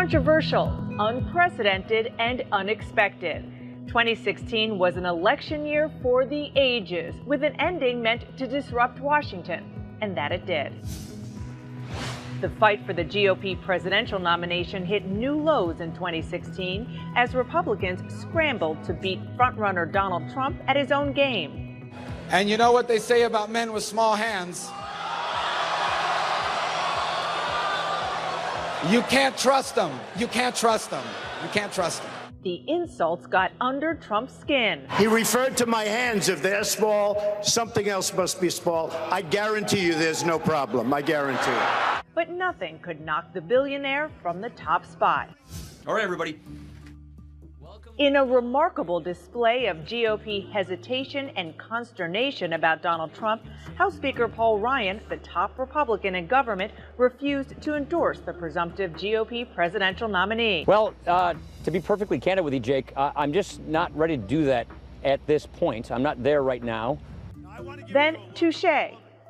Controversial, unprecedented, and unexpected. 2016 was an election year for the ages, with an ending meant to disrupt Washington, and that it did. The fight for the GOP presidential nomination hit new lows in 2016 as Republicans scrambled to beat frontrunner Donald Trump at his own game. And you know what they say about men with small hands? You can't trust them. You can't trust them. You can't trust them. The insults got under Trump's skin. He referred to my hands. If they're small, something else must be small. I guarantee you there's no problem. I guarantee it. But nothing could knock the billionaire from the top spot. All right, everybody. In a remarkable display of GOP hesitation and consternation about Donald Trump, House Speaker Paul Ryan, the top Republican in government, refused to endorse the presumptive GOP presidential nominee. Well, to be perfectly candid with you, Jake, I'm just not ready to do that at this point. I'm not there right now. Then, touche.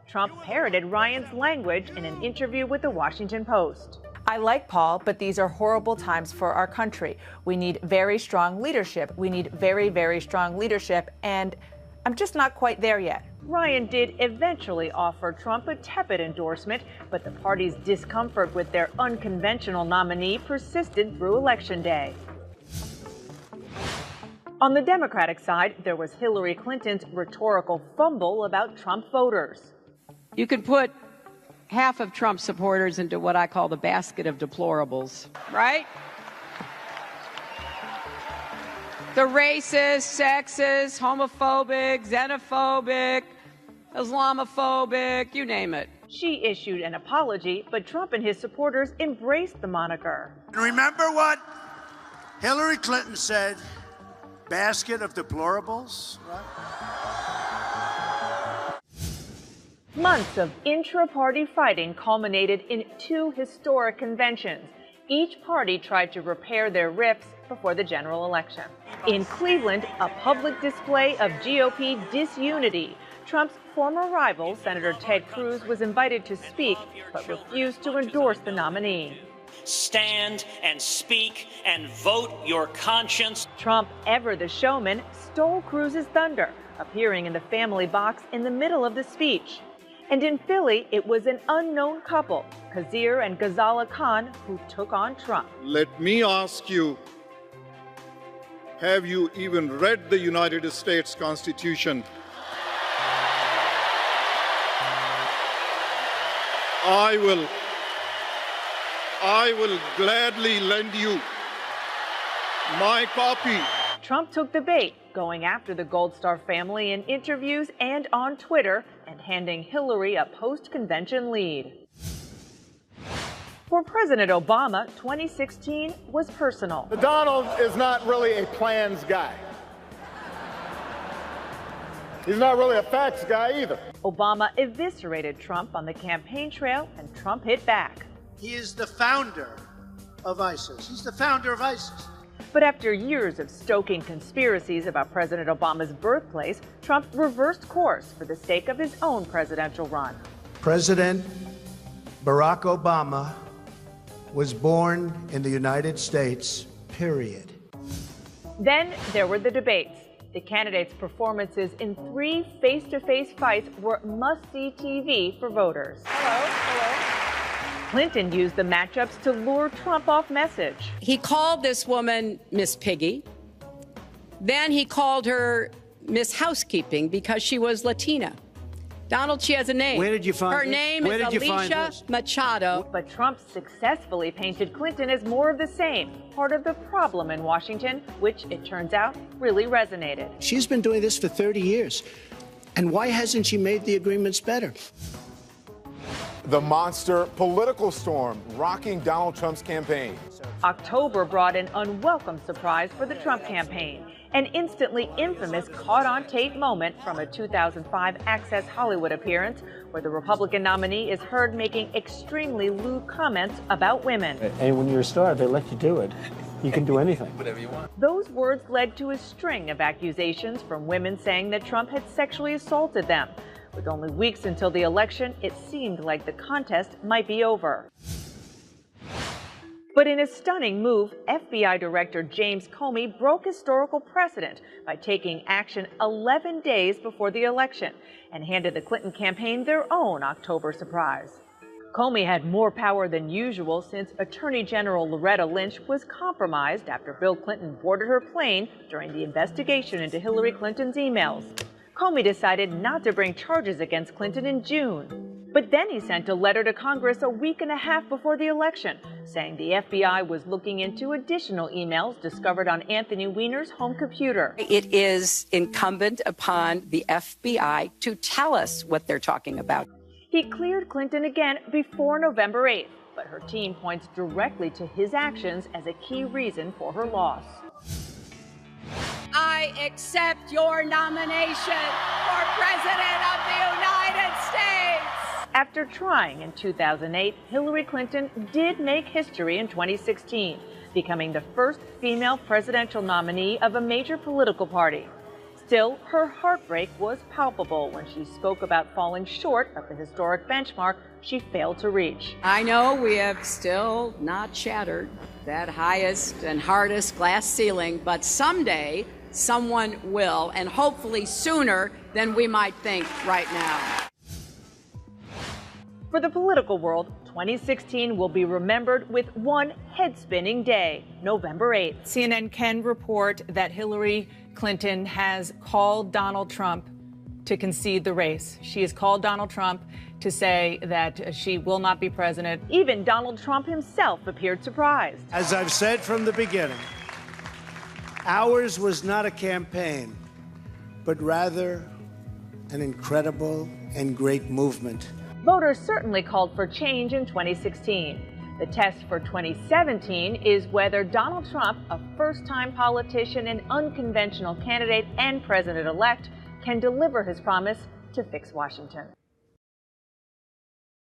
Trump parroted Ryan's language in an interview with the Washington Post. I like Paul, but these are horrible times for our country. We need very strong leadership. We need very, very strong leadership, and I'm just not quite there yet. Ryan did eventually offer Trump a tepid endorsement, but the party's discomfort with their unconventional nominee persisted through Election Day. On the Democratic side, there was Hillary Clinton's rhetorical fumble about Trump voters. You could put half of Trump supporters into what I call the basket of deplorables, right? The racist, sexist, homophobic, xenophobic, Islamophobic, you name it. She issued an apology, but Trump and his supporters embraced the moniker. And remember what Hillary Clinton said? Basket of deplorables, right? Months of intra-party fighting culminated in two historic conventions. Each party tried to repair their rifts before the general election. In Cleveland, a public display of GOP disunity. Trump's former rival, Senator Ted Cruz, was invited to speak, but refused to endorse the nominee. Stand and speak and vote your conscience. Trump, ever the showman, stole Cruz's thunder, appearing in the family box in the middle of the speech. And in Philly, it was an unknown couple, Khizr and Ghazala Khan, who took on Trump. Let me ask you, have you even read the United States Constitution? I will gladly lend you my copy. Trump took the bait, going after the Gold Star family in interviews and on Twitter, and handing Hillary a post-convention lead. For President Obama, 2016 was personal. Donald is not really a plans guy. He's not really a facts guy either. Obama eviscerated Trump on the campaign trail, and Trump hit back. He is the founder of ISIS. He's the founder of ISIS. But after years of stoking conspiracies about President Obama's birthplace, Trump reversed course for the sake of his own presidential run. President Barack Obama was born in the United States, period. Then there were the debates. The candidates' performances in 3 face-to-face fights were must-see TV for voters. Clinton used the matchups to lure Trump off message. He called this woman Miss Piggy. Then he called her Miss Housekeeping because she was Latina. Donald, she has a name. Where did you find her this? name Where is did you find Alicia this? Machado. But Trump successfully painted Clinton as more of the same, part of the problem in Washington, which, it turns out, really resonated. She's been doing this for 30 years. And why hasn't she made the agreements better? The monster political storm rocking Donald Trump's campaign. October brought an unwelcome surprise for the Trump campaign. An instantly infamous caught-on-tape moment from a 2005 Access Hollywood appearance where the Republican nominee is heard making extremely lewd comments about women. And when you're a star, they let you do it. You can do anything. Whatever you want. Those words led to a string of accusations from women saying that Trump had sexually assaulted them. With only weeks until the election, it seemed like the contest might be over. But in a stunning move, FBI Director James Comey broke historical precedent by taking action 11 days before the election and handed the Clinton campaign their own October surprise. Comey had more power than usual since Attorney General Loretta Lynch was compromised after Bill Clinton boarded her plane during the investigation into Hillary Clinton's emails. Comey decided not to bring charges against Clinton in June. But then he sent a letter to Congress a week and a half before the election, saying the FBI was looking into additional emails discovered on Anthony Weiner's home computer. It is incumbent upon the FBI to tell us what they're talking about. He cleared Clinton again before November 8th, but her team points directly to his actions as a key reason for her loss. I accept your nomination for President of the United States. After trying in 2008, Hillary Clinton did make history in 2016, becoming the first female presidential nominee of a major political party. Still, her heartbreak was palpable when she spoke about falling short of the historic benchmark she failed to reach. I know we have still not shattered that highest and hardest glass ceiling, but someday someone will, and hopefully sooner than we might think right now. For the political world, 2016 will be remembered with one head-spinning day, November 8th. CNN can report that Hillary Clinton has called Donald Trump to concede the race. She has called Donald Trump to say that she will not be president. Even Donald Trump himself appeared surprised. As I've said from the beginning, ours was not a campaign, but rather an incredible and great movement. Voters certainly called for change in 2016. The test for 2017 is whether Donald Trump, a first-time politician and unconventional candidate and president-elect, can deliver his promise to fix Washington.